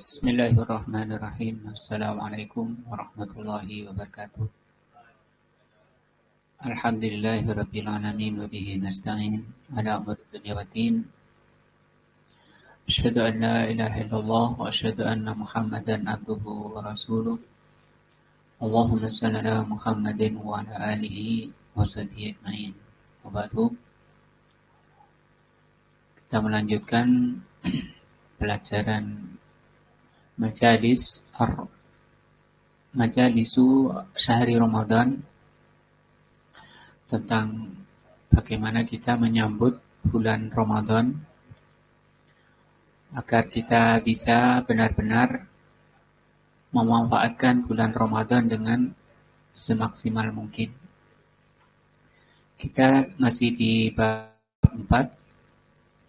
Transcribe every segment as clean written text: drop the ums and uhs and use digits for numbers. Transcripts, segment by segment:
Bismillahirrahmanirrahim. Assalamualaikum warahmatullahi wabarakatuh. Alhamdulillahirabbil alamin wa bihi nasta'in ala umuri dunya waddin. Asyhadu an la ilaha illallah wa asyhadu anna Muhammadan abduhu wa rasuluh. Allahumma shalli ala Muhammadin wa ala alihi wa sahbihi ajmain. Wa ba'du. Kita melanjutkan pelajaran Majalisu Syahri Ramadan tentang bagaimana kita menyambut bulan Ramadan agar kita bisa benar-benar memanfaatkan bulan Ramadan dengan semaksimal mungkin. Kita masih di bab 4,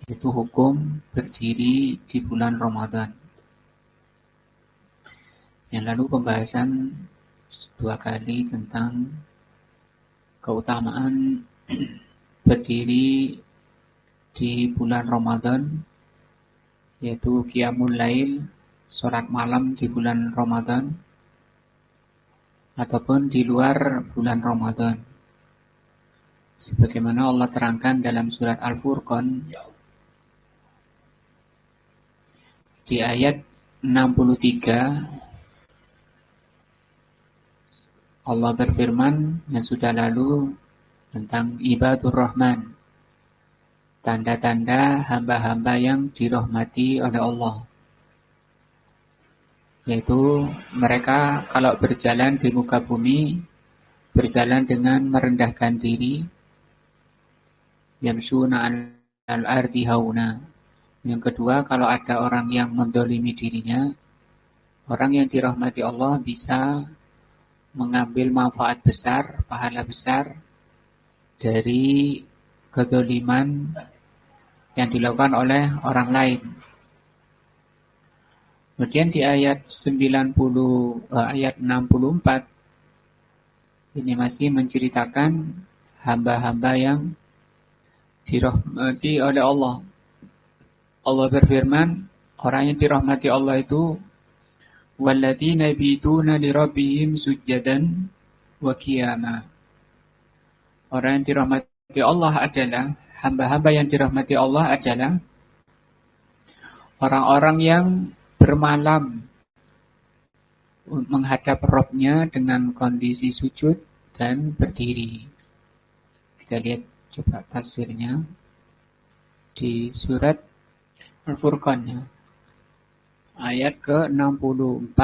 yaitu hukum berdiri di bulan Ramadan. Yang lalu pembahasan 2 kali tentang keutamaan berdiri di bulan Ramadan, yaitu Qiyamul Lail, sholat malam di bulan Ramadan, ataupun di luar bulan Ramadan. Sebagaimana Allah terangkan dalam surat Al-Furqan di ayat 63, Allah berfirman yang sudah lalu tentang ibadur rahman, tanda-tanda hamba-hamba yang dirahmati oleh Allah, yaitu mereka kalau berjalan di muka bumi, berjalan dengan merendahkan diri, yamshuna 'alal ardi hauna. Yang kedua, kalau ada orang yang mendolimi dirinya, orang yang dirahmati Allah bisa mengambil manfaat besar, pahala besar dari kedoliman yang dilakukan oleh orang lain. Kemudian di ayat 64 ini masih menceritakan hamba-hamba yang dirahmati oleh Allah. Allah berfirman, orang yang dirahmati Allah itu walladzina yabituna lirabbihim sujjadan wa qiyama. Orang yang dirahmati Allah adalah hamba-hamba yang dirahmati Allah adalah orang-orang yang bermalam menghadap Rabb-nya dengan kondisi sujud dan berdiri. Kita lihat coba tafsirnya di surat Al-Furqan ya. Ayat ke-64,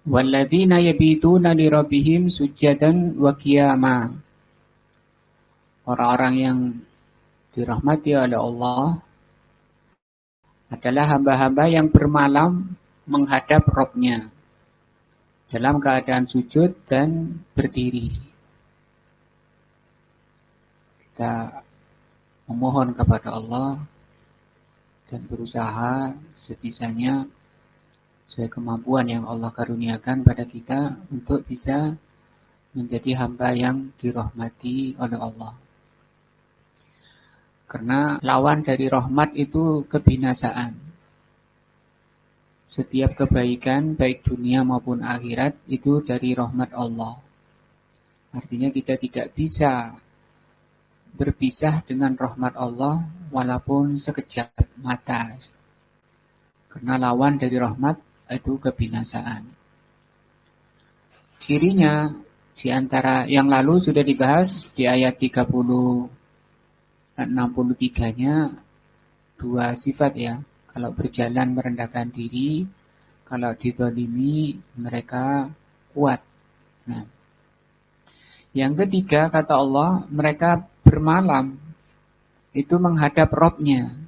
walladzina yabituna lirabbihim sujjadan wa qiyama. Orang-orang yang dirahmati oleh Allah adalah hamba-hamba yang bermalam menghadap Rabb-nya dalam keadaan sujud dan berdiri. Kita memohon kepada Allah dan berusaha sebisanya sesuai kemampuan yang Allah karuniakan pada kita untuk bisa menjadi hamba yang dirahmati oleh Allah. Karena lawan dari rahmat itu kebinasaan. Setiap kebaikan, baik dunia maupun akhirat, itu dari rahmat Allah. Artinya kita tidak bisa berpisah dengan rahmat Allah walaupun sekejap mata. Karena lawan dari rahmat itu kebinasaan. Cirinya di antara yang lalu sudah dibahas di ayat 63-nya 2 sifat ya. Kalau berjalan merendahkan diri, kalau dizalimi mereka kuat. Nah, yang ketiga kata Allah, mereka bermalam itu menghadap Rabb-nya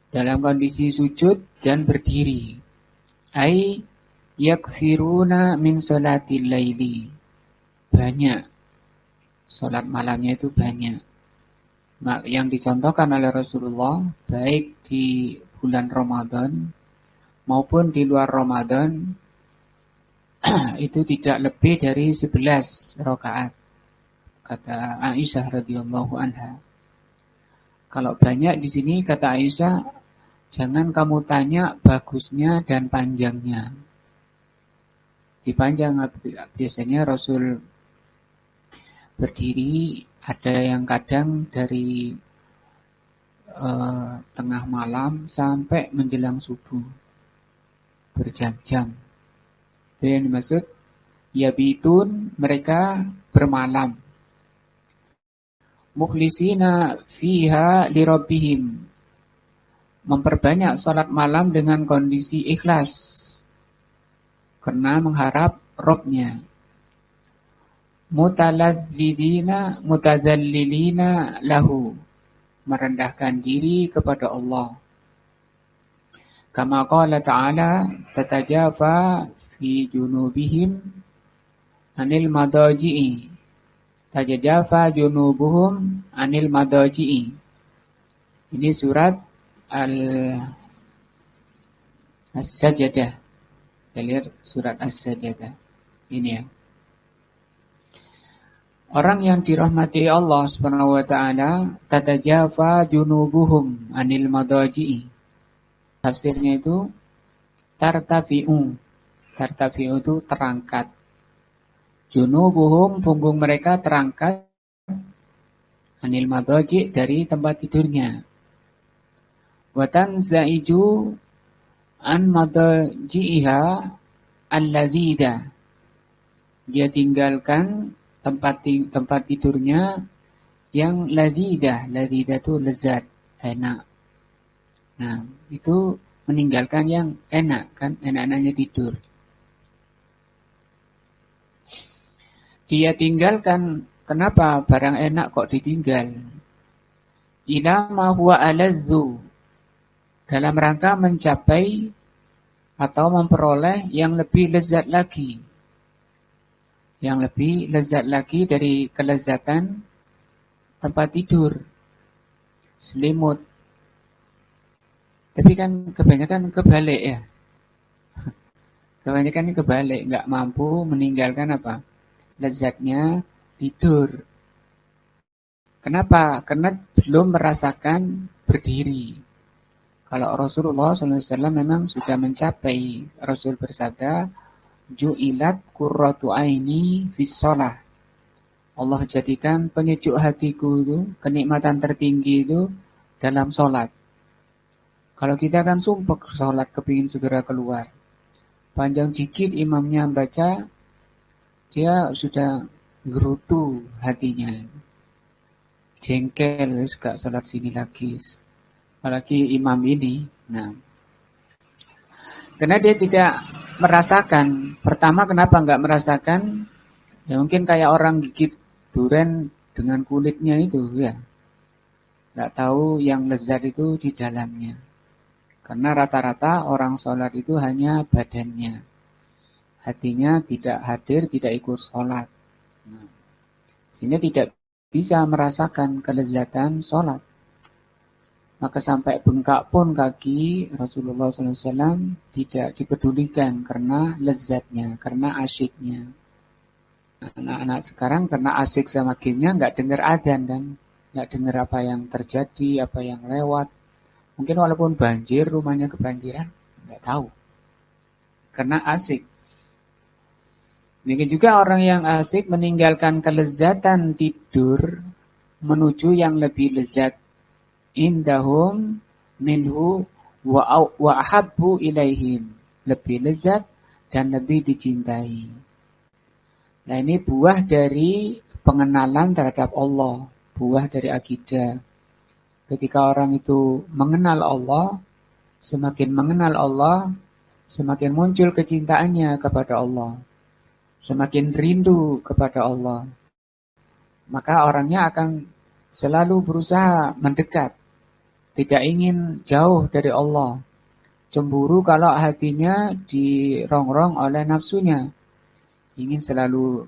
dalam kondisi sujud dan berdiri. Ai yaksiruna min sholatil laili. Banyak. Salat malamnya itu banyak. Yang dicontohkan oleh Rasulullah baik di bulan Ramadan maupun di luar Ramadan itu tidak lebih dari 11 rakaat. Kata Aisyah radhiyallahu anha. Kalau banyak di sini kata Aisyah Jangan kamu tanya bagusnya dan panjangnya. Dipanjang biasanya Rasul berdiri, ada yang kadang dari tengah malam sampai menjelang subuh, berjam-jam. Itu yang dimaksud yabitun, mereka bermalam. Mukhlisina fiha lirabbihim, memperbanyak salat malam dengan kondisi ikhlas karena mengharap Rabb-nya. Mutadzallilina lahu, merendahkan diri kepada Allah. Kama qala ta'ala tatajafa fi junubihim anil madaji'i. Tatajafa junubuhum anil madaji'i. Ini surat As-Sajdah. Kita lihat surat As-Sajdah. Ini ya. Orang yang dirahmati Allah Subhanahu wa taala, tatajafa junubuhum anil madaji'i. Tafsirnya itu tartafi'u. Tartafi'u itu terangkat. Junubuhum, punggung mereka terangkat anil madaji' dari tempat tidurnya. Wa tanza'iju an madaji'iha alladzida. Dia tinggalkan tempat tidurnya yang ladzida. Ladzida itu lezat, enak. Nah, itu meninggalkan yang enak kan, enak-enaknya tidur. Dia tinggalkan, kenapa barang enak kok ditinggal? Ila ma huwa aladzu, dalam rangka mencapai atau memperoleh yang lebih lezat lagi. Yang lebih lezat lagi dari kelezatan tempat tidur, selimut. Tapi kan kebanyakan kebalik ya. Kebanyakan ini kebalik, nggak mampu meninggalkan apa? Lezatnya tidur. Kenapa? Karena belum merasakan berdiri. Kalau Rasulullah SAW memang sudah mencapai, Rasul bersabda, ju'ilat qurratu aini fis shalah. Allah jadikan penyejuk hatiku itu, kenikmatan tertinggi itu dalam sholat. Kalau kita kan sumpek sholat, kepingin segera keluar. Panjang dikit imamnya baca, dia sudah gerutu hatinya. Jengkel, gak sholat sini lagi. Apalagi imam ini. Nah, karena dia tidak merasakan. Pertama, kenapa nggak merasakan? Ya mungkin kayak orang gigit durian dengan kulitnya itu ya. Nggak tahu yang lezat itu di dalamnya. Karena rata-rata orang sholat itu hanya badannya. Hatinya tidak hadir, tidak ikut sholat. Nah, sehingga tidak bisa merasakan kelezatan sholat. Maka sampai bengkak pun kaki Rasulullah SAW tidak dipedulikan karena lezatnya, karena asyiknya. Anak-anak sekarang karena asyik sama gamenya nggak dengar adzan kan, nggak dengar apa yang terjadi, apa yang lewat. Mungkin walaupun banjir, rumahnya kebanjiran, nggak tahu. Karena asyik. Mungkin juga orang yang asyik meninggalkan kelezatan tidur menuju yang lebih lezat. Indahum minhu wa ahabbu ilaihim, lebih lezat dan lebih dicintai. Nah, ini buah dari pengenalan terhadap Allah, buah dari akidah. Ketika orang itu mengenal Allah, semakin mengenal Allah, semakin muncul kecintaannya kepada Allah, semakin rindu kepada Allah. Maka orangnya akan selalu berusaha mendekat. Tidak ingin jauh dari Allah. Cemburu kalau hatinya dirongrong oleh nafsunya. Ingin selalu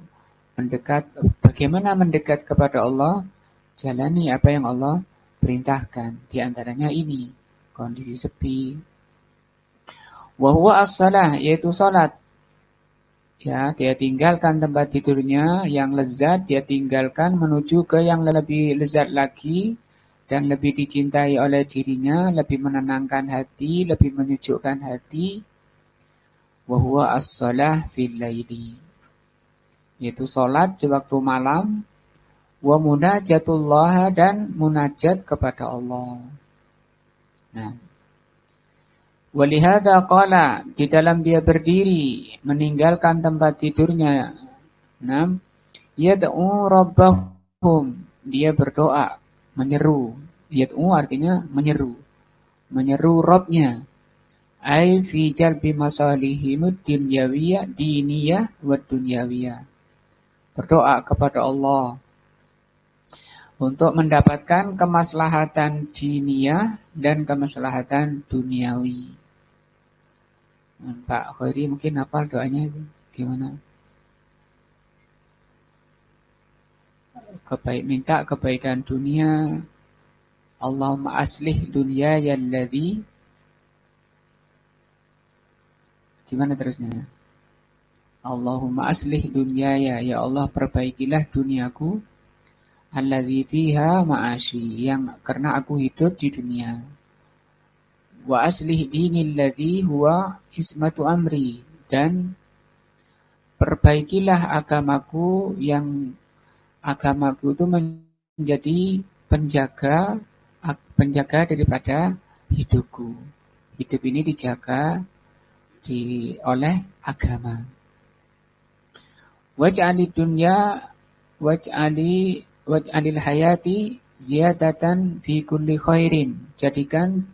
mendekat. Bagaimana mendekat kepada Allah? Jalani apa yang Allah perintahkan. Di antaranya ini, kondisi sepi. Wa huwa as-shalah, yaitu salat. Ya, dia tinggalkan tempat tidurnya yang lezat, dia tinggalkan menuju ke yang lebih lezat lagi. dan lebih dicintai oleh dirinya, lebih menenangkan hati, lebih menyejukkan hati, wa huwa as-shalah fil laili, yaitu salat di waktu malam, wa munajatullah, dan munajat kepada Allah. Nah, walihada qala, di dalam dia berdiri meninggalkan tempat tidurnya, nah, yad'u rabbahum, dia berdoa, menyeru. Yad'u artinya menyeru, menyeru Rabbnya. Ai fi jalbi masalihimud dunyawiyah, diniyah wa dunyawiyah. Berdoa kepada Allah untuk mendapatkan kemaslahatan diniyah dan kemaslahatan duniawi. Pak Khairi mungkin hafal doanya itu gimana? Minta kebaikan dunia. Allahumma aslih dunyaya alladhi, gimana terusnya? Allahumma aslih dunyaya, ya Allah perbaikilah duniaku, alladzi fiha ma'ashi, yang karena aku hidup di dunia. Wa aslih dinil ladzi huwa ismatu amri, dan perbaikilah agamaku yang agamaku itu menjadi penjaga daripada hidupku. Hidup ini dijaga oleh agama. Waj'alid dunya waj'alil hayati ziyadatan fi kulli khairin. Jadikan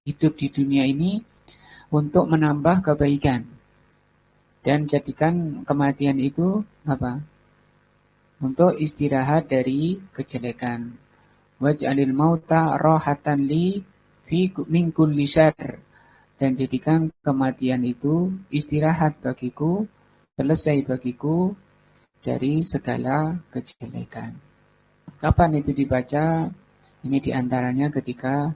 hidup di dunia ini untuk menambah kebaikan. Dan jadikan kematian itu apa? Untuk istirahat dari kejelekan. Waj'alil mauta rahatan li min kulli syarr. Dan jadikan kematian itu istirahat bagiku, selesai bagiku dari segala kejelekan. Kapan itu dibaca? Ini diantaranya ketika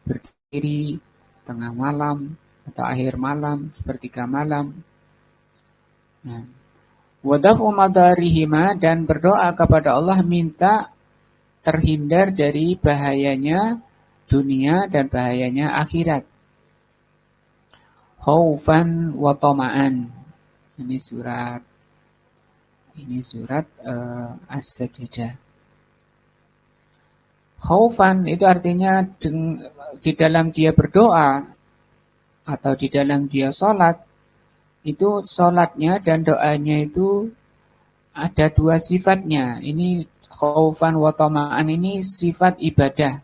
berdiri tengah malam atau akhir malam, sepertiga malam. Wadafu madarihima, dan berdoa kepada Allah minta terhindar dari bahayanya dunia dan bahayanya akhirat. Khaufan wa tama'an. Ini surat As-Sajdah. Khaufan itu artinya di dalam dia berdoa atau di dalam dia sholat, itu sholatnya dan doanya itu ada dua sifatnya. Ini khaufan wa tama'an, ini sifat ibadah.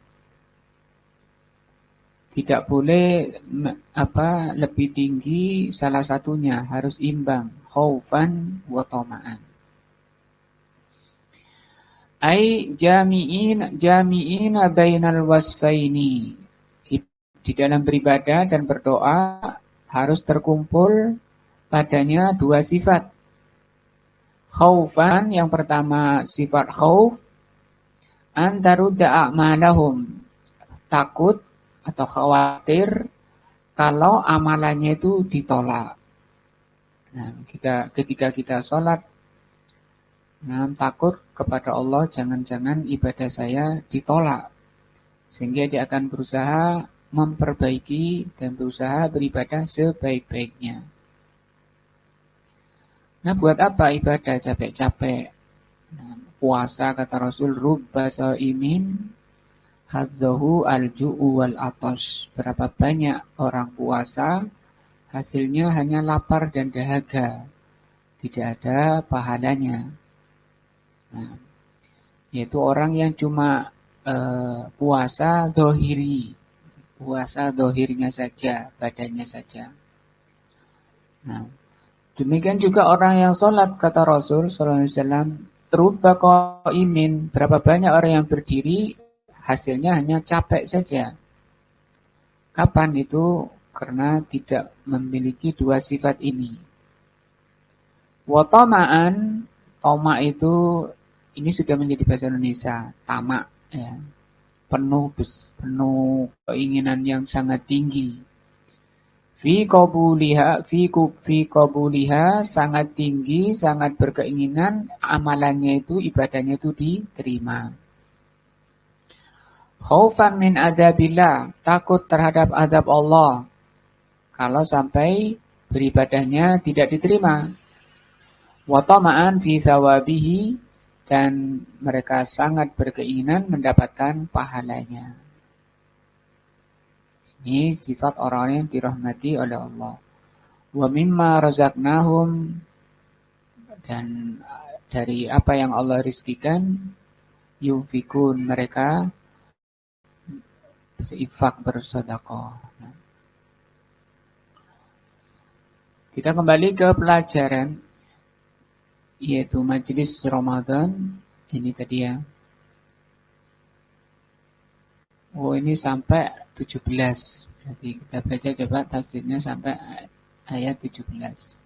Tidak boleh lebih tinggi salah satunya, harus imbang. Khaufan wa tama'an. Ai jami'ina bainal wasfaini. Di dalam beribadah dan berdoa harus terkumpul padanya dua sifat. Khaufan, yang pertama sifat khauf, antarudda a'malahum, takut atau khawatir kalau amalannya itu ditolak. Nah, ketika kita sholat, takut kepada Allah, jangan-jangan ibadah saya ditolak. Sehingga dia akan berusaha memperbaiki dan berusaha beribadah sebaik-baiknya. Nah, buat apa ibadah capek-capek? Puasa, kata Rasul, rubba sha'imin hadzahu al-ju'u wal atash. Berapa banyak orang puasa, hasilnya hanya lapar dan dahaga. Tidak ada pahalanya. Nah, yaitu orang yang cuma puasa dohiri. Puasa dohirnya saja, badannya saja. Nah, demikian juga orang yang sholat, kata Rasul SAW, rubba qaimin, berapa banyak orang yang berdiri, hasilnya hanya capek saja. Kapan itu? Karena tidak memiliki dua sifat ini. Wa tama'an, tama itu, ini sudah menjadi bahasa Indonesia, tamak, ya. Penuh keinginan yang sangat tinggi. Fi qabuliha, sangat tinggi, sangat berkeinginan amalannya itu, ibadahnya itu diterima. Khaufan min adabillah, takut terhadap adab Allah kalau sampai beribadahnya tidak diterima. Wa tama'an fi sawabihi, dan mereka sangat berkeinginan mendapatkan pahalanya. Ini sifat orang yang dirahmati oleh Allah. Wa mimma razaqnahum, dan dari apa yang Allah rizkikan, yunfikun, mereka berinfak, bersedekah. Kita kembali ke pelajaran, yaitu majelis Ramadan. Ini tadi ya. Oh, ini sampai 17. Berarti kita baca coba tafsirnya sampai ayat 17.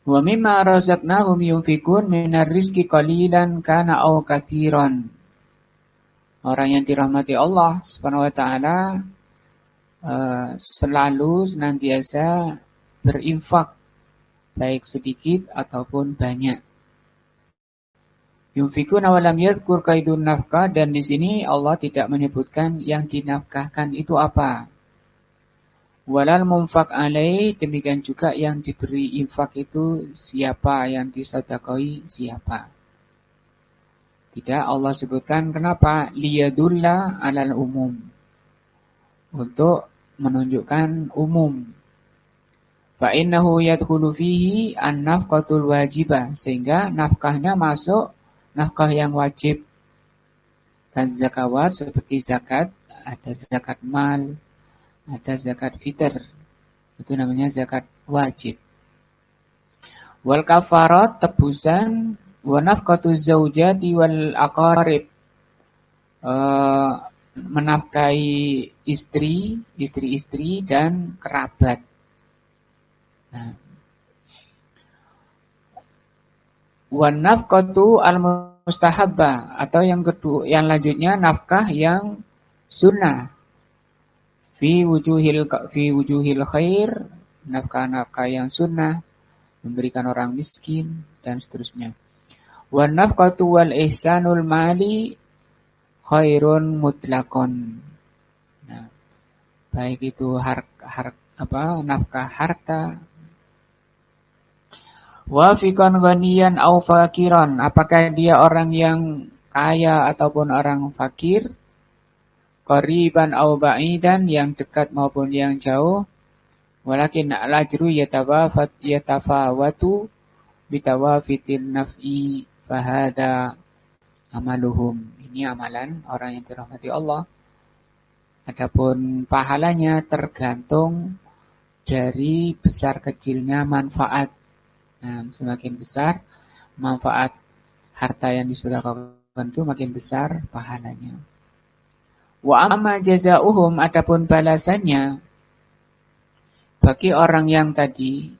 Wa mimma razaqnahum yunfikun minar rizqi qalilan kana aw katsiran. Orang yang dirahmati Allah Subhanahu wa taala selalu senantiasa berinfak, baik sedikit ataupun banyak. Yunfikun awalam yadhkur kaidun nafkah, dan di sini Allah tidak menyebutkan yang dinafkahkan itu apa. Walal munfak alaih, demikian juga yang diberi infak itu siapa, yang disedekahi siapa. Tidak Allah sebutkan, kenapa? Liyadulla alal umum, untuk menunjukkan umum. Fa innahu yadkhulu fihi an-nafqatul wajibah, sehingga nafkahnya masuk nafkah yang wajib. Dan zakawat seperti zakat, ada zakat mal, ada zakat fitr, itu namanya zakat wajib. Wal kafarat, tebusan, wa nafqatuz zaujati wal aqarib, menafkahi istri-istri dan kerabat. Nah, wan nafqatu al-mustahabbah, atau yang kedua, yang lanjutnya nafkah yang sunnah. Fi wujuhil khair, nafkah-nafkah yang sunnah, memberikan orang miskin dan seterusnya. Wan nafqatu wal ihsanul mali khairun mutlaqon. Nah, baik itu nafkah harta. Wa fikon ghaniyan au fakiran, apakah dia orang yang kaya ataupun orang fakir, qariban au ba'idan, yang dekat maupun yang jauh, walakin al-ajru yatafawatu bitawafitin naf'i fahada amaluhum. Ini amalan orang yang dirahmati Allah. Adapun pahalanya tergantung dari besar kecilnya manfaat. Nah, semakin besar manfaat harta yang disedekahkan itu, makin besar pahalanya. Wa amma jazaohum, adapun balasannya bagi orang yang tadi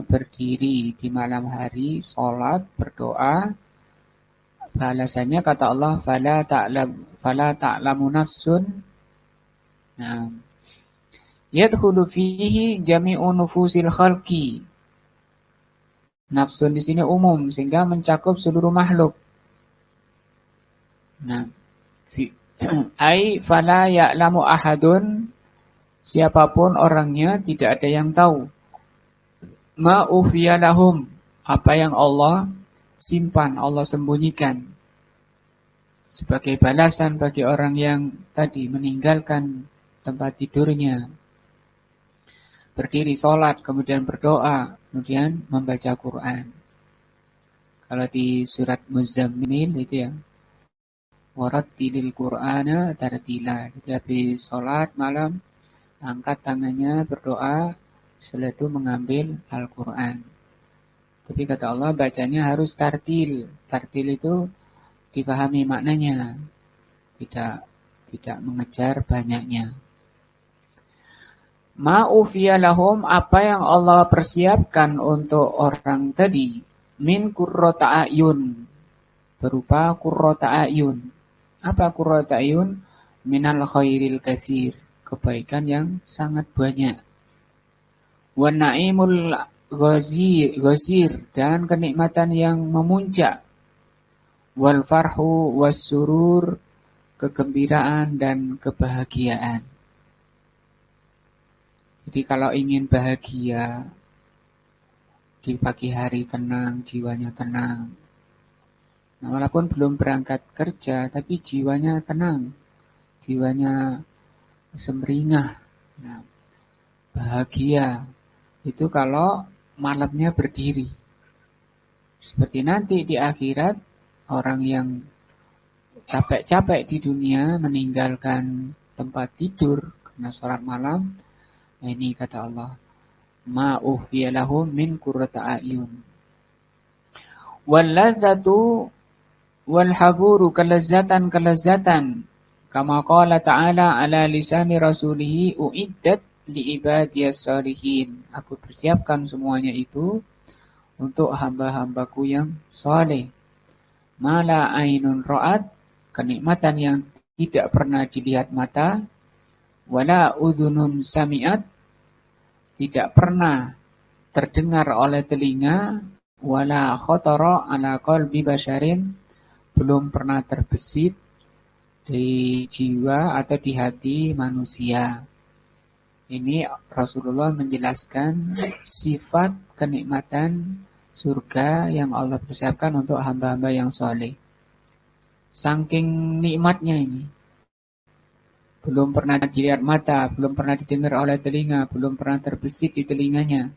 berdiri di malam hari, sholat, berdoa, balasannya kata Allah, fala ta'lamu nafsun. Nah, yadkhulu fihi jami'u nufusil khalqi. Nafsun di sini umum, sehingga mencakup seluruh makhluk. Nah, ai fala ya'lamu ahadun, siapapun orangnya tidak ada yang tahu. Ma ufiya lahum, apa yang Allah simpan, Allah sembunyikan sebagai balasan bagi orang yang tadi meninggalkan tempat tidurnya, berdiri sholat, kemudian berdoa, kemudian membaca Quran. Kalau di surat Muzammil itu ya, warattilil Qur'ana tartila. Jadi habis sholat malam, angkat tangannya, berdoa, setelah itu mengambil Al-Quran. Tapi kata Allah, bacanya harus tartil. Tartil itu dipahami maknanya, tidak mengejar banyaknya. Ma'ufiya lahum, apa yang Allah persiapkan untuk orang tadi, min qurrata a'yun, berupa qurrata a'yun. Apa qurrata a'yun? Minal khairil katsir, kebaikan yang sangat banyak. Wan na'imul ghazir, dan kenikmatan yang memuncak. Wal farhu was surur, kegembiraan dan kebahagiaan. Jadi kalau ingin bahagia, di pagi hari tenang, jiwanya tenang. Nah, walaupun belum berangkat kerja, tapi jiwanya tenang, jiwanya semringah. Nah, bahagia itu kalau malamnya berdiri. Seperti nanti di akhirat, orang yang capek-capek di dunia meninggalkan tempat tidur karena sholat malam. Nah, ini kata Allah, ma uhfiya lahum min qurrati a'yun. Walladzatu wal haburu kalazzatan kama qala ta'ala ala lisani rasulih uiddat li ibadiyas salihin. Aku persiapkan semuanya itu untuk hamba-hambaku yang saleh. Mala ainun ra'at, kenikmatan yang tidak pernah dilihat mata, wala udhunun sami'at, tidak pernah terdengar oleh telinga, wala khotara ala qalbi basyarin, belum pernah terbesit di jiwa atau di hati manusia. Ini Rasulullah menjelaskan sifat kenikmatan surga yang Allah persiapkan untuk hamba-hamba yang soleh. Saking nikmatnya ini, belum pernah dilihat mata, belum pernah didengar oleh telinga, belum pernah terbesit di telinganya,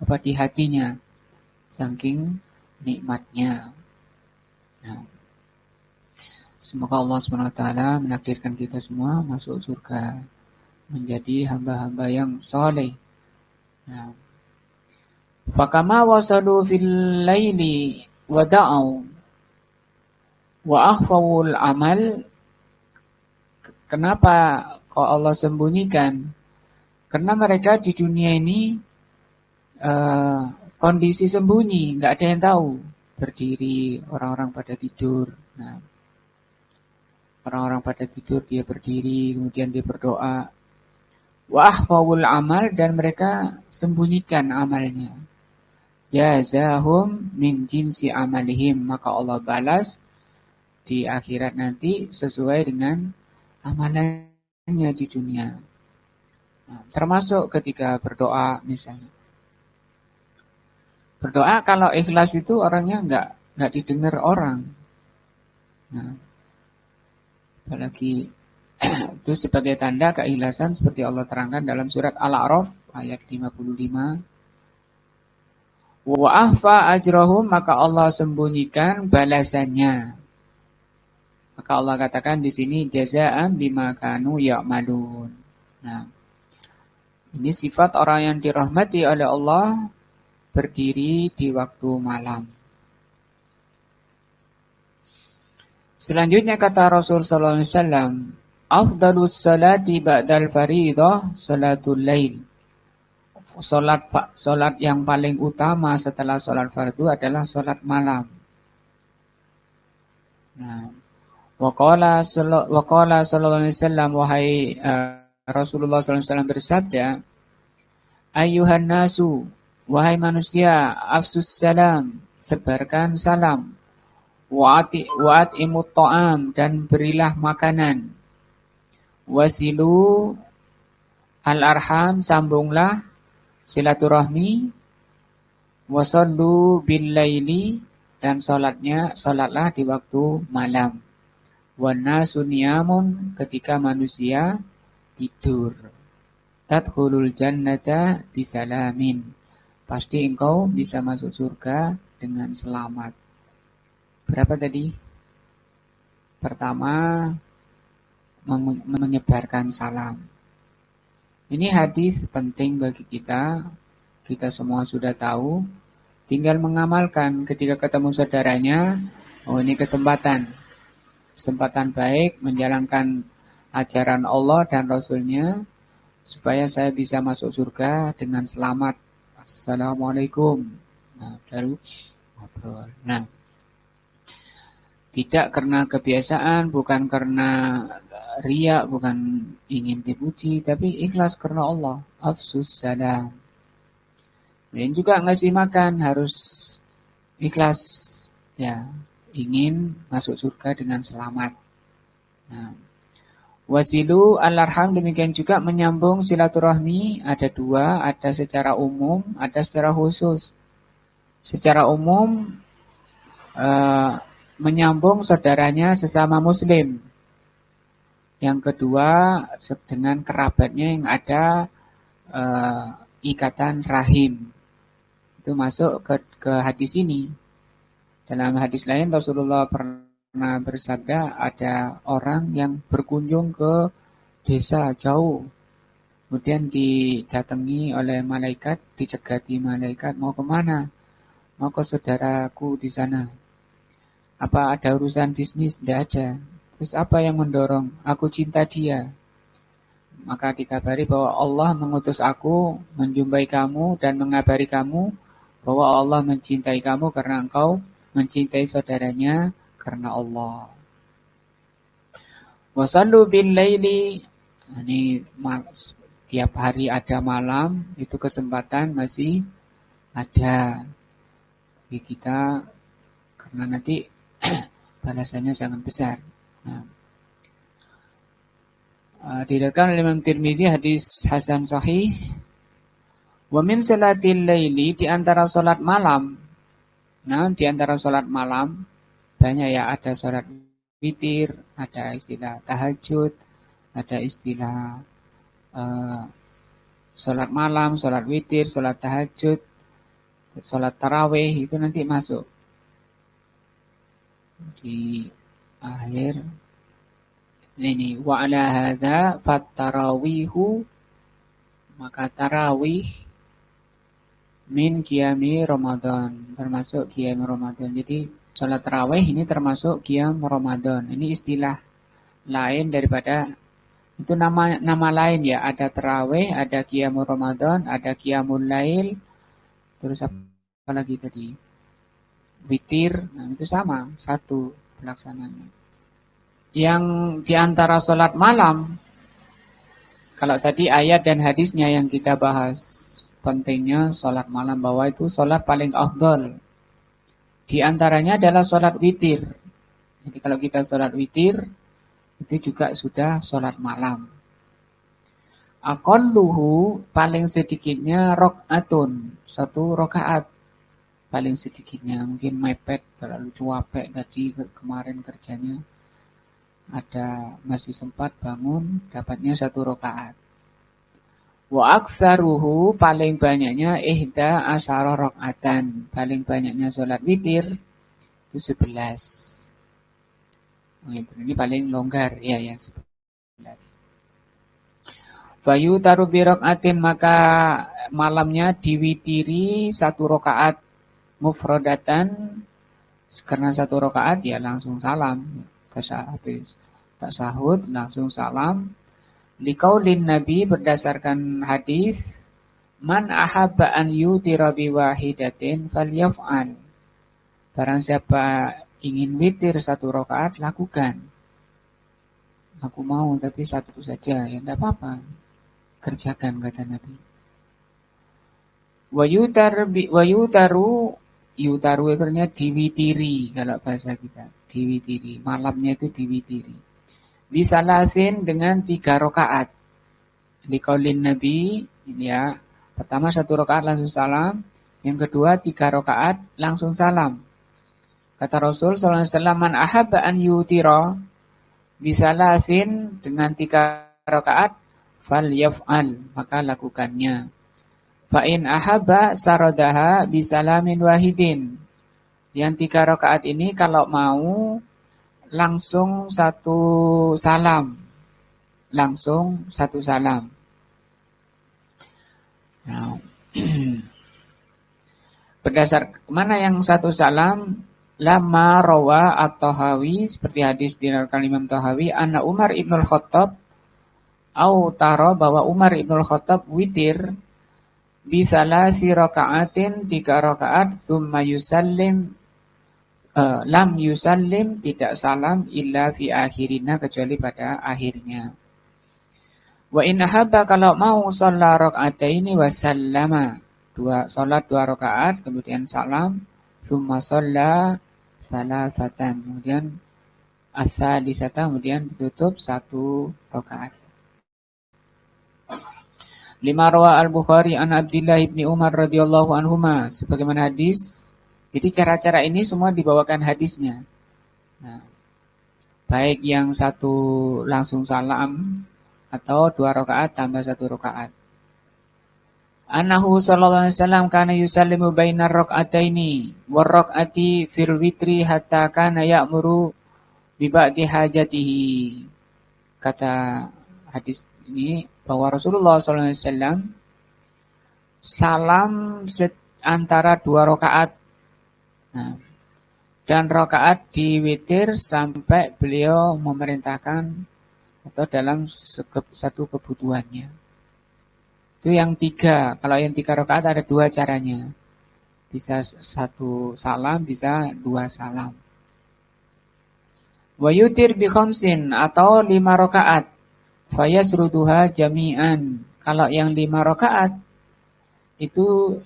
apa di hatinya. Saking nikmatnya. Nah, semoga Allah SWT menakdirkan kita semua masuk surga, menjadi hamba-hamba yang soleh. Nah, fakama wasalu fil laili wada'au wa akhfawul amal. Kenapa kok Allah sembunyikan? Karena mereka di dunia ini kondisi sembunyi, nggak ada yang tahu. Berdiri, orang-orang pada tidur. Nah, orang-orang pada tidur, dia berdiri, kemudian dia berdoa. Wa akhfawul amal, dan mereka sembunyikan amalnya. Jazahum min jinsi amalihim, maka Allah balas di akhirat nanti sesuai dengan amalannya di dunia. Nah, termasuk ketika berdoa misalnya. Berdoa kalau ikhlas itu orangnya nggak didengar orang. Nah, apalagi itu sebagai tanda keikhlasan seperti Allah terangkan dalam surat Al-A'raf ayat 55. Wa ahfa ajrahum, maka Allah sembunyikan balasannya. Maka Allah katakan di sini jazaa'an bima kanu ya'malun. Nah, ini sifat orang yang dirahmati oleh Allah, berdiri di waktu malam. Selanjutnya kata Rasul sallallahu alaihi wasallam, afdalus salati ba'dal fariidah salatul lail. Salat yang paling utama setelah salat fardu adalah salat malam. Nah, waqala sallallahu alaihi wasallam, wahai Rasulullah sallallahu alaihi wasallam bersabda, ayyuhan nasu, wahai manusia, afsus salam, sebarkan salam, wa'at'imut ta'am, dan berilah makanan, wasilu al-arham, sambunglah silaturahmi, wasallu bil laili, dan salatlah di waktu malam, wan nasu niyamun, ketika manusia tidur, tadkhulul jannata bisalamin, pasti engkau bisa masuk surga dengan selamat. Berapa tadi? Pertama, menyebarkan salam. Ini hadis penting bagi kita. Kita semua sudah tahu. Tinggal mengamalkan ketika ketemu saudaranya. Oh, ini kesempatan. Kesempatan baik menjalankan ajaran Allah dan Rasulnya, supaya saya bisa masuk surga dengan selamat. Assalamualaikum. Nah, baru ngobrol. Nah, tidak karena kebiasaan, bukan karena riya, bukan ingin dipuji, tapi ikhlas karena Allah. Afsus salam. Dan juga ngasih makan harus ikhlas, ya, ingin masuk surga dengan selamat. Nah, wasilu al-arham, demikian juga menyambung silaturahmi ada dua, ada secara umum, ada secara khusus. Secara umum eh, menyambung saudaranya sesama muslim. Yang kedua dengan kerabatnya yang ada ikatan rahim. Itu masuk ke hadis ini. Dalam hadis lain Rasulullah pernah bersabda ada orang yang berkunjung ke desa jauh. Kemudian didatangi oleh malaikat, dicegati malaikat, mau kemana? Mau ke saudaraku di sana. Apa ada urusan bisnis? Tidak ada. Terus apa yang mendorong? Aku cinta dia. Maka dikabari bahwa Allah mengutus aku menjumpai kamu dan mengabari kamu bahwa Allah mencintai kamu karena engkau mencintai saudaranya karena Allah. Wasallu bil laili, ini tiap hari ada malam, itu kesempatan masih ada bagi kita karena nanti balasannya sangat besar. Nah, diriwayatkan oleh Imam Tirmidzi hadis hasan sahih. Wa min salatil laili, di antara salat malam. Nah, di antara salat malam banyak ya, ada salat witir, ada istilah tahajud, ada istilah salat malam, salat witir, salat tahajud, salat tarawih, itu nanti masuk di akhir ini. Wa ala hadza fattarawihu, maka tarawih min qiyami Ramadan, termasuk qiyam Ramadan. Jadi salat tarawih ini termasuk qiyam Ramadan. Ini istilah lain daripada itu, nama lain ya. Ada tarawih, ada qiyam Ramadan, ada qiyamul lail. Terus apa lagi tadi? Witir. Nah, itu sama, satu pelaksananya. Yang diantara sholat malam, kalau tadi ayat dan hadisnya yang kita bahas, pentingnya sholat malam, bahwa itu sholat paling afdal. Di antaranya adalah sholat witir. Jadi kalau kita sholat witir, itu juga sudah sholat malam. Aqalluhu, paling sedikitnya rok'atun, satu rokaat. Paling sedikitnya, mungkin mepet, terlalu cuapek tadi kemarin kerjanya. Masih sempat bangun, dapatnya satu rokaat. Wa aksaruhu, paling banyaknya ihda asyara rokaatan, paling banyaknya sholat witir itu 11. Ini paling longgar, ya 11. Fayu taru bi rokaatin, maka malamnya diwitiri satu rokaat mufradatan, karena satu rokaat ya langsung salam. Habis tasahud langsung salam. Liqaulin Nabi, berdasarkan hadis, man ahabba an yutira bi wahidatin falyaf'al. Barang siapa ingin witir satu rakaat, lakukan. Aku mau tapi satu saja, ya tidak apa-apa. Kerjakan, kata Nabi. Yutaru itu artinya diwitiri, kalau bahasa kita. Diwitiri, malamnya itu diwitiri. Bisa lasin dengan 3 rakaat. Liqaulin Nabi, ini ya. Pertama 1 rakaat langsung salam. Yang kedua 3 rakaat langsung salam. Kata Rasul SAW, man ahabba an yutira, bisa lasin dengan 3 rakaat, fal yaf'al, maka lakukannya. Fa'in ahabba saradaha bisalamin wahidin. Yang 3 rakaat ini kalau mau langsung satu salam. Langsung satu salam. Nah, berdasar mana yang satu salam? Lama rawa at-Tahawi, seperti hadis diriwayatkan Imam Tahawi, anna Umar ibnul Khattab au taro, bahwa Umar ibnul Khattab witir bisalasi raka'atin, 3 rakaat, thumma yusallim, lam yusallim, tidak salam, illa fi akhirina, kecuali pada akhirnya. Wa in ahabba, kalau mau, shalla raka'ataini wa sallama, salat 2 rakaat, kemudian salam, thumma shalla salasatan, kemudian as-sadisata, kemudian ditutup 1 rakaat. 5 rawa al-Bukhari an Abdullah ibni Umar radhiyallahu anhuma, sebagaimana hadis. Jadi cara-cara ini semua dibawakan hadisnya. Nah, baik yang satu langsung salam atau 2 rakaat tambah 1 rakaat. Annahu sallallahu alaihi wasallam kana yusallimu bainar rak'ataini war rak'ati fil witri hatta kana ya'muru bi ba'di hajatihi. Kata hadis ini bahwa Rasulullah SAW salam antara 2 rakaat. Nah, dan rakaat di witir sampai beliau memerintahkan atau dalam satu kebutuhannya. Itu yang 3. Kalau yang 3 rakaat ada 2 caranya. Bisa 1 salam, bisa 2 salam. Wa yutir bi khamsin atau 5 rakaat. Fayasruduha jami'an. Kalau yang 5 rakaat itu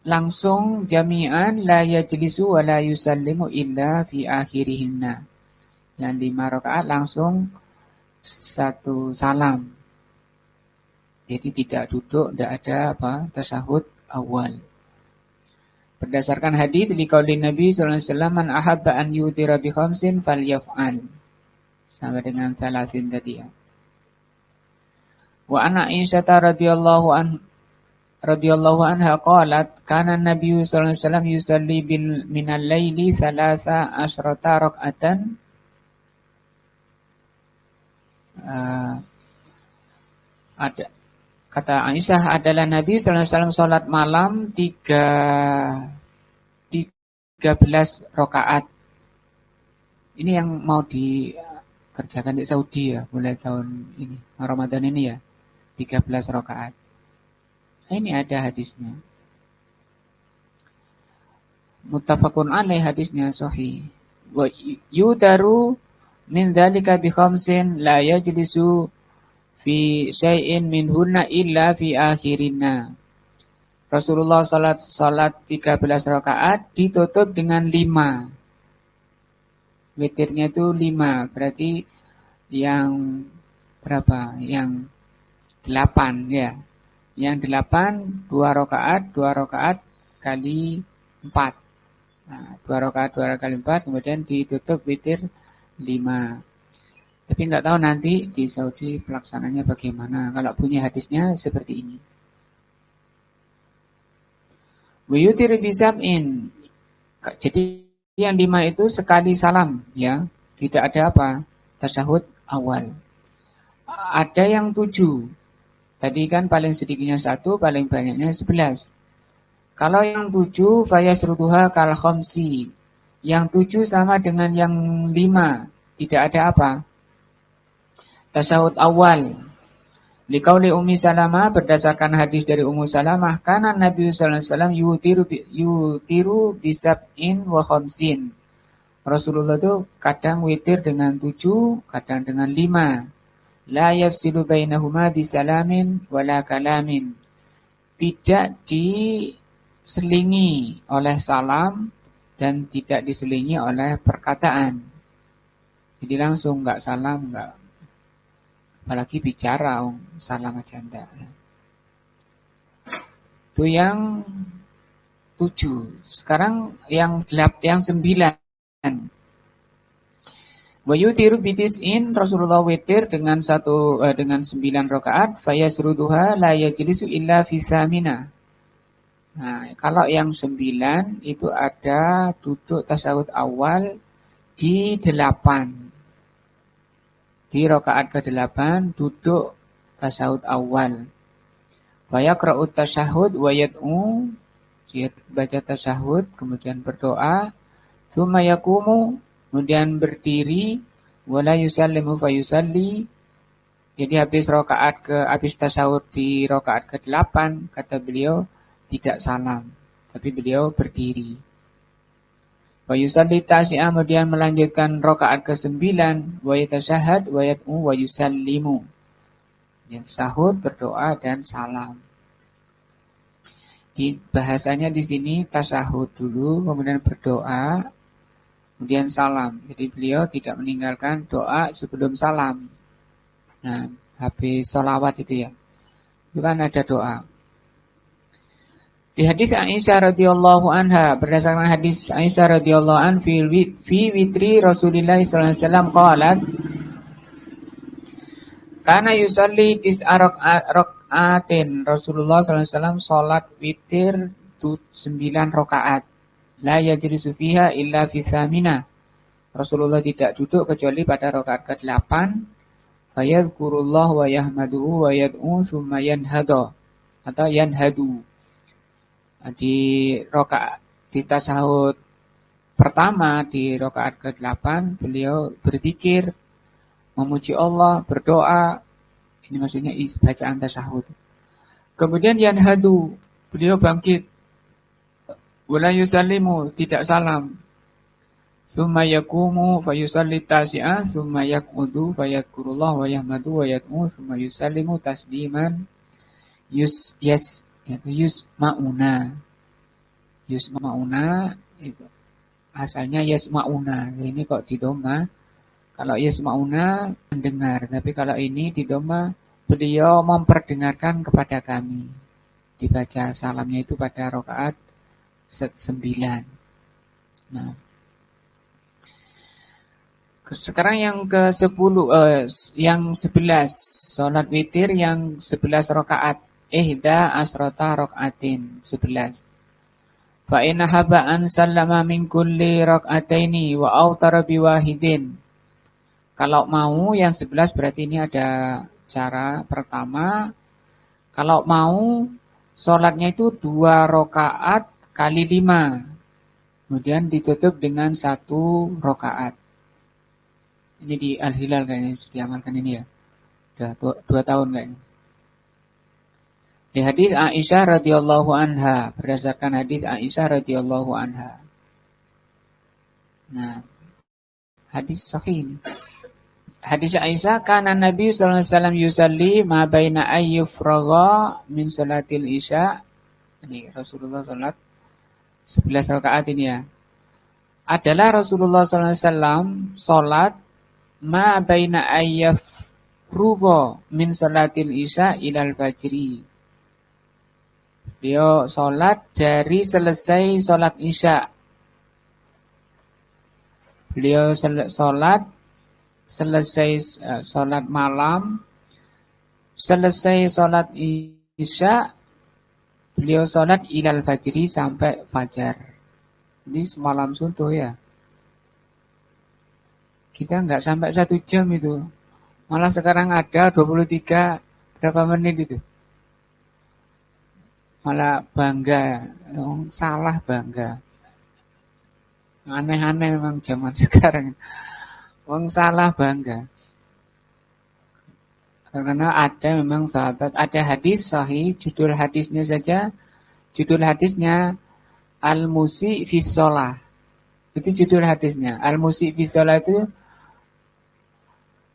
langsung jami'an la yajlisu wa la yusallimu illa fi akhirihinna. Yang 5 rakaat langsung 1 salam. Jadi tidak duduk, tidak ada tasahud awal. Berdasarkan hadis liqaulin Nabi sallallahu alaihi wasallam, man ahabba an yutira bi khamsin falyaf'al. Sama dengan salasin tadi ya. Wa ana Aisyah radhiyallahu anha qalat kana Nabi sallallahu alaihi wasallam yusalli minal laili 13 rak'atan. Ada kata Aisyah adalah Nabi sallallahu alaihi wasallam salat malam 13 rakaat. Ini yang mau dikerjakan di Saudi ya, mulai tahun ini, Ramadan ini ya. 13 rakaat. Nah, ini ada hadisnya. Muttafaqun alaih, hadisnya sahih. Wa yudaru min dzalika bi khamsin la yajlisu fi syai'in minhunna illa fi akhirina. Rasulullah salat 13 rakaat ditutup dengan 5. Witirnya itu 5, berarti yang berapa? Yang 8 ya. Yang 8 2 rakaat kali 4. Nah, 2 rakaat kali 4, kemudian ditutup witir 5. Tapi nggak tahu nanti di Saudi pelaksananya bagaimana. Kalau punya hadisnya seperti ini. Wiyutir bisab'in. Jadi yang 5 itu sekali salam ya. Tidak ada tasahud awal. Ada yang 7. Tadi kan paling sedikitnya 1, paling banyaknya 11. Kalau yang 7 fayasruduha kal khamsi. Yang 7 sama dengan yang 5. Tidak ada tasahud awal. Liqauli Ummi Salamah, berdasarkan hadis dari Ummu Salamah, kana Nabi sallallahu alaihi wasallam yutiru bisab'in wa khamsin. Rasulullah itu kadang witir dengan 7, kadang dengan 5. La yafsilu bainahuma bisalamin wala kalamin. Tidak diselingi oleh salam dan tidak diselingi oleh perkataan. Jadi langsung enggak salam, enggak. Apalagi bicara, salam aja enggak. Itu yang 7. Sekarang yang 9. Wa yutiru bitis'in, Rasulullah witir dengan 9 rakaat, fayasruduha la yajlisu illa fi samina. Nah, kalau yang 9 itu ada duduk tasawuf awal di 8. Di rakaat ke-8 duduk tasawuf awal. Wa yaqra'ut tasyahhud wa yad'u, dia baca tasyahud kemudian berdoa, tsumma yaqumu, kemudian berdiri, wala yusallimu fayusalli. Jadi habis tasawuf di rakaat ke-8, kata beliau tidak salam, tapi beliau berdiri. Fayusalli tasi'ah, kemudian melanjutkan rakaat ke-9, wa yatasyahhad wa yad'u wa yusallimu. Yang sahud, berdoa dan salam. Bahasanya di sini tasahud dulu, kemudian berdoa, kemudian salam. Jadi beliau tidak meninggalkan doa sebelum salam. Nah, habis sholawat itu ya, itu kan ada doa. Di hadis Aisyah radhiyallahu anha, berdasarkan hadis Aisyah radhiyallahu an fi witri Rasulullah sallallahu alaihi wasallam qalat kana yusalli tis'a raka'atin. Rasulullah sallallahu alaihi wasallam salat witir 9 rakaat. La yajlisu fiha illa fi thamina. Rasulullah tidak duduk kecuali pada rakaat ke-8. Fayadhkurullah wa yahmaduhu wa yad'u tsumma yanhadu atau yanhadu. Di rakaat di tasahud pertama di rakaat ke-8 beliau berzikir, memuji Allah, berdoa. Ini maksudnya bacaan tasahud. Kemudian yanhadu, beliau bangkit. Wala yusallimu, tidak salam. Tsumma yaqumu fayusalli tasi'ah, tsumma yaq'udu fayadhkurullah wa yahmadu wa yad'u, tsumma yusallimu tasliman yusma'una. Yusma'una itu asalnya yasma'una. Ini kok di doma. Kalau yasma'una mendengar, tapi kalau ini di doma beliau memperdengarkan kepada kami. Dibaca salamnya itu pada rakaat 9. Nah, sekarang yang ke-10 yang 11, salat witir yang 11 rakaat. Ihda asrata rakaatin, 11. Fa in haba an sallama min kulli rak'ataini wa autara biwahidin. Kalau mau yang 11 berarti ini ada cara pertama. Kalau mau sholatnya itu 2 rakaat kali 5. Kemudian ditutup dengan 1 rakaat. Ini di Al-Hilal kayaknya diamalkan ini ya. Sudah 2 tahun kayaknya. Di hadis Aisyah radhiyallahu anha, berdasarkan hadis Aisyah radhiyallahu anha. Nah, hadis sahih ini. Hadis Aisyah, kana Nabi sallallahu alaihi wasallam yusalli ma baina ayyufragha min salatil isya. Ini Rasulullah salat 11 rakaat ini ya. Adalah Rasulullah sallallahu alaihi wasallam salat ma baina ayyufragha min salatil isya ilal fajri. Beliau salat dari selesai salat isya. Beliau salat selesai sholat malam, selesai sholat isya, beliau sholat ilal fajri sampai fajar. Ini semalam suntuh ya. Kita nggak sampai 1 jam itu. Malah sekarang ada 23 berapa menit itu. Malah bangga, salah bangga. Aneh-aneh memang zaman sekarang. Wong salah bangga. Karena ada memang sahabat, ada hadis sahih, judul hadisnya saja, judul hadisnya Al-Musi fi Shalah. Itu judul hadisnya. Al-Musi fi Shalah itu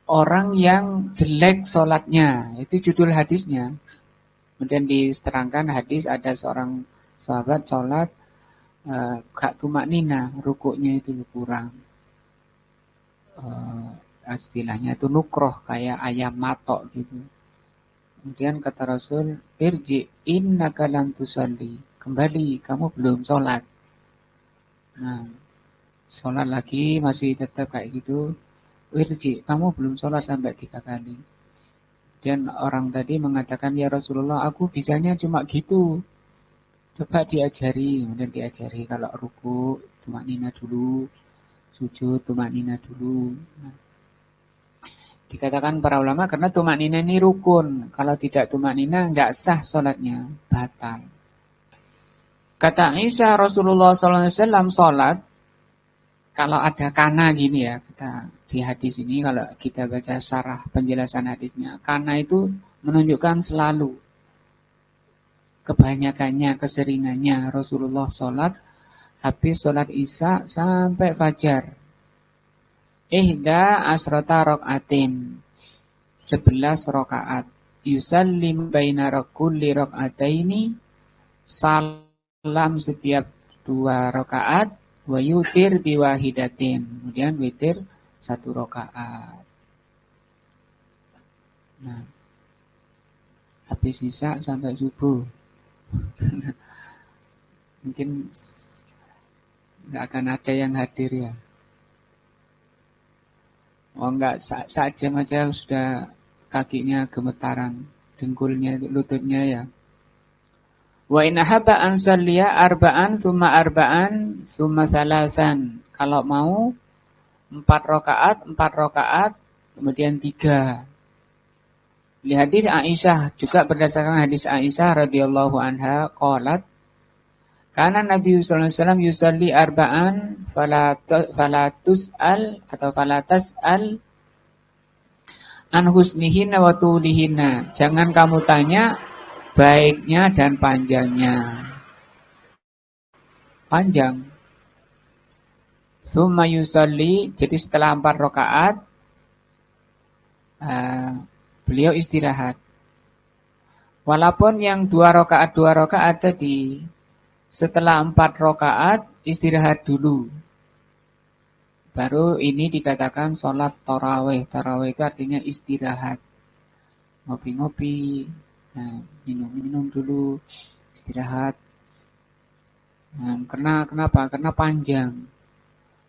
orang yang jelek sholatnya. Itu judul hadisnya. Kemudian diterangkan hadis ada seorang sahabat sholat gak tumak nina, rukuknya itu kurang. Istilahnya itu nukroh, kayak ayam matok gitu. Kemudian kata Rasul, irji innaka lam tusalli, kembali, kamu belum sholat. Nah, sholat lagi masih tetap kayak gitu. Irji, kamu belum sholat sampai 3 kali. Dan orang tadi mengatakan, ya Rasulullah, aku bisanya cuma gitu. Coba diajari, kemudian diajari kalau ruku tumak nina dulu, sujud tumak nina dulu. Nah, dikatakan para ulama karena tumak nina ini rukun. Kalau tidak tumak nina enggak sah sholatnya, batal. Kata Aisyah, Rasulullah SAW sholat, kalau ada kana gini ya, kita di hadis ini kalau kita baca syarah penjelasan hadisnya, kana itu menunjukkan selalu, kebanyakannya, keseringannya Rasulullah sholat, habis sholat isya sampai fajar. Ihda asrata rakaatin, 11 rakaat. Yusallim baina kulli rakataini, salam setiap 2 rakaat. Wa yutir biwahidatin. Kemudian witir 1 rakaat. Nah, habis isya sampai subuh. Mungkin nggak akan ada yang hadir ya. Oh enggak, saat jam aja sudah kakinya gemetaran, dengkulnya, lututnya ya. Wa in ahabba an salliya arba'an summa salasan. Kalau mau 4 rakaat, kemudian 3. Di hadis Aisyah, juga berdasarkan hadis Aisyah radhiyallahu anha qalat karena Nabi sallallahu alaihi wasallam yusalli arba'an fala tas'al an husnihinna wa tulihinna. Jangan kamu tanya baiknya dan panjangnya. Panjang. Summa yusalli, jadi setelah 4 rakaat beliau istirahat. Walaupun yang 2 rakaat tadi, setelah 4 rakaat istirahat dulu. Baru ini dikatakan sholat tarawih. Tarawih itu artinya istirahat. Ngopi-ngopi, minum-minum dulu, istirahat. Kenapa? Karena panjang.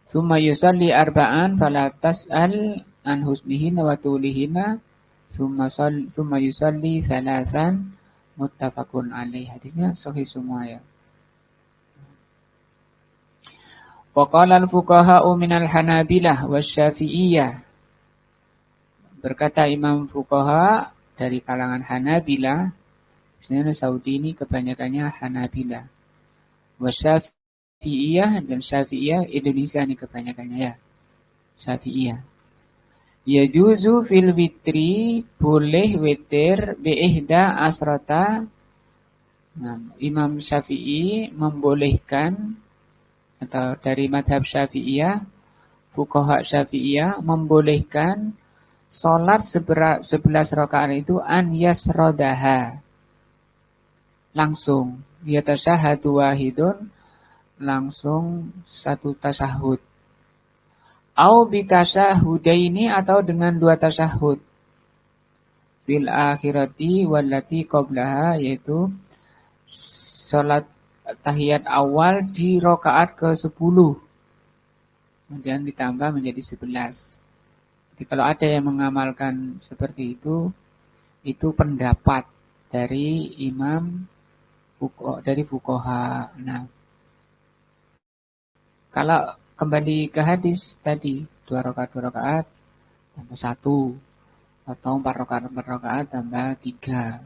Summa yusalli arba'an fala tas'al an husnihinna wa tulihinna summa yusalli salasan muttafaqun alaih. Hadisnya sahih semua ya. Wa qala al-fuqaha'u minal Hanabilah wasyafi'iyah. Berkata imam fuqaha dari kalangan Hanabilah, sebenarnya Saudi ini kebanyakannya Hanabilah. Wasyafi'iyah dan Syafi'iyah Indonesia ini kebanyakannya ya. Syafi'iyah. Yajuzu fil witri, boleh witir bi'ihda asrata. Imam Syafi'i membolehkan, atau dari madhab Syafi'iyah, fuqaha Syafi'iyah membolehkan sholat 11 rakaat itu an yasrodaha, langsung yatashahadu wahidun, langsung 1 tasyahud. Au bitasyahudaini, atau dengan 2 tasyahud. Bil akhirati wallati qablaha, yaitu sholat tahiyat awal di rakaat ke-10. Kemudian ditambah menjadi 11. Jadi kalau ada yang mengamalkan seperti itu pendapat dari imam dari fuqaha. Nah, kalau kembali ke hadis tadi, 2 rakaat tambah 1, atau 4 rakaat tambah 3.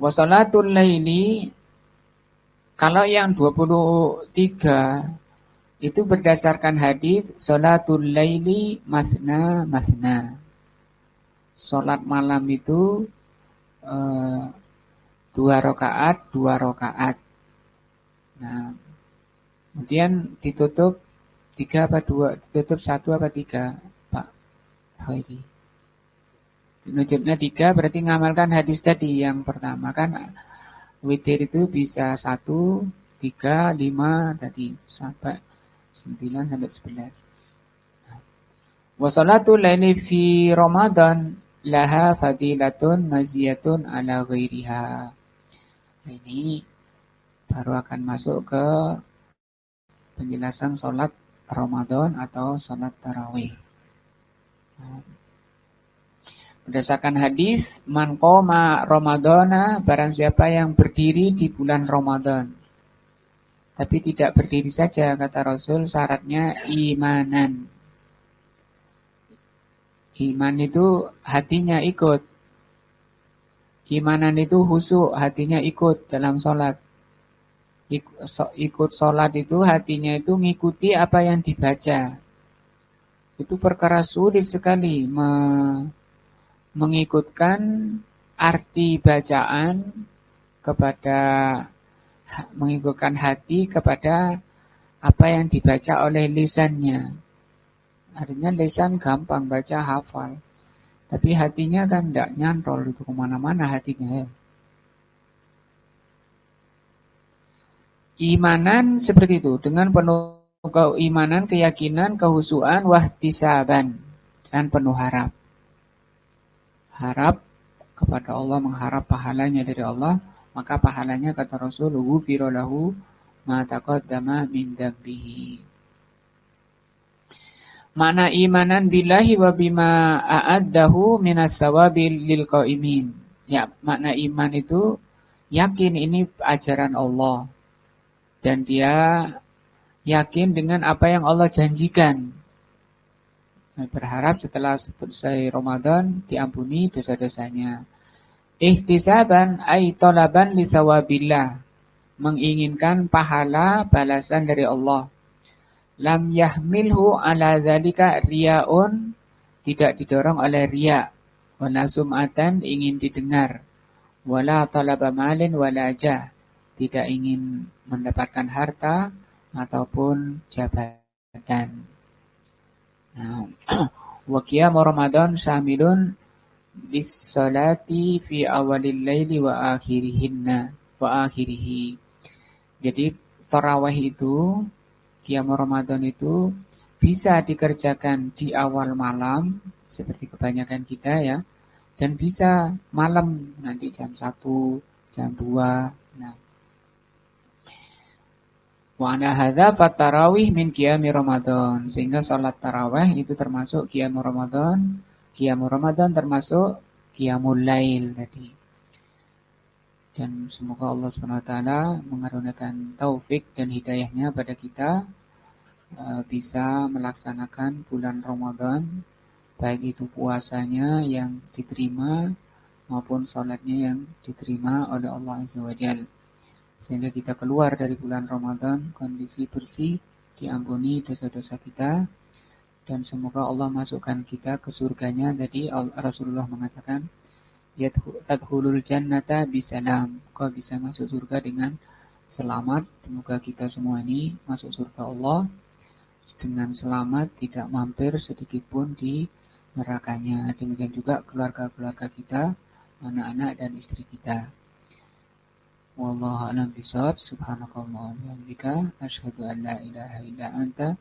Wa sholatul laili, kalau yang 23 itu berdasarkan hadis sholatul laili masna masna. Sholat malam itu 2 rakaat. Nah, kemudian ditutup 3 apa 2? Ditutup 1 apa 3, Pak Khairi? Nutupnya 3, berarti ngamalkan hadis tadi yang pertama kan. Witir itu bisa 1, 3, 5 tadi sampai 9 sampai 11. Wa sholatul laili fi Ramadan laha fadilatun maziyatun ala ghairiha. Ini baru akan masuk ke penjelasan sholat Ramadan atau sholat tarawih. Berdasarkan hadis, man qoma Ramadana, barang siapa yang berdiri di bulan Ramadan. Tapi tidak berdiri saja, kata Rasul, syaratnya imanan. Iman itu hatinya ikut. Imanan itu khusyuk, hatinya ikut dalam sholat. Ikut sholat itu hatinya itu ngikuti apa yang dibaca. Itu perkara sulit sekali mengikutkan arti bacaan kepada, mengikutkan hati kepada apa yang dibaca oleh lisannya. Artinya lisan gampang baca hafal, tapi hatinya kan tidak nyantol itu, kemana-mana hatinya ya. Imanan seperti itu, dengan penuh keimanan, keyakinan, kehusuan, wahtisaban, dan penuh harap. Harap kepada Allah, mengharap pahalanya dari Allah, maka pahalanya kata Rasul, ghufira lahu ma taqaddama min dzambihi. Makna imanan billahi wa bima a'addahu minas sawabil lil qaimin. Ya, makna iman itu yakin ini ajaran Allah dan dia yakin dengan apa yang Allah janjikan. Berharap setelah selesai Ramadan diampuni dosa-dosanya. Ihtisaban ay talaban li thawabillah, menginginkan pahala balasan dari Allah. Lam yahmilhu ala dzalika riyaun, tidak didorong oleh riya, wala sum'atan, ingin didengar, wala talaba malin wala jah, tidak ingin mendapatkan harta ataupun jabatan. Nah, wa qiyamu Ramadan syamilun lis-salati fi awalil laili wa akhirihi. Jadi tarawih itu, qiyam Ramadan itu bisa dikerjakan di awal malam seperti kebanyakan kita ya, dan bisa malam nanti jam 1, jam 2. Nah, wa ana hadza fatarawih min qiyami Ramadan, sehingga salat tarawih itu termasuk qiyam Ramadan. Qiyam Ramadan termasuk qiyamul lail tadi. Dan semoga Allah Subhanahu wa taala mengaruniakan taufik dan hidayahnya pada kita bisa melaksanakan bulan Ramadan, baik itu puasanya yang diterima maupun sholatnya yang diterima oleh Allah Azza wa Jalla. Sehingga kita keluar dari bulan Ramadan kondisi bersih, diampuni dosa-dosa kita, dan semoga Allah masukkan kita ke surganya. Tadi Rasulullah mengatakan, tadkhulul jannata bisalam, kau bisa masuk surga dengan selamat. Semoga kita semua ini masuk surga Allah dengan selamat, tidak mampir sedikit pun di nerakanya. Demikian juga keluarga-keluarga kita, anak-anak dan istri kita. Wallahu a'lam bishawab. Subhanakallahumma wa bihamdika asyhadu an la ilaha illa anta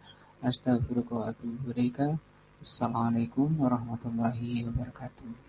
astaghfiruka wa atubu ilaika. Assalamualaikum warahmatullahi wabarakatuh.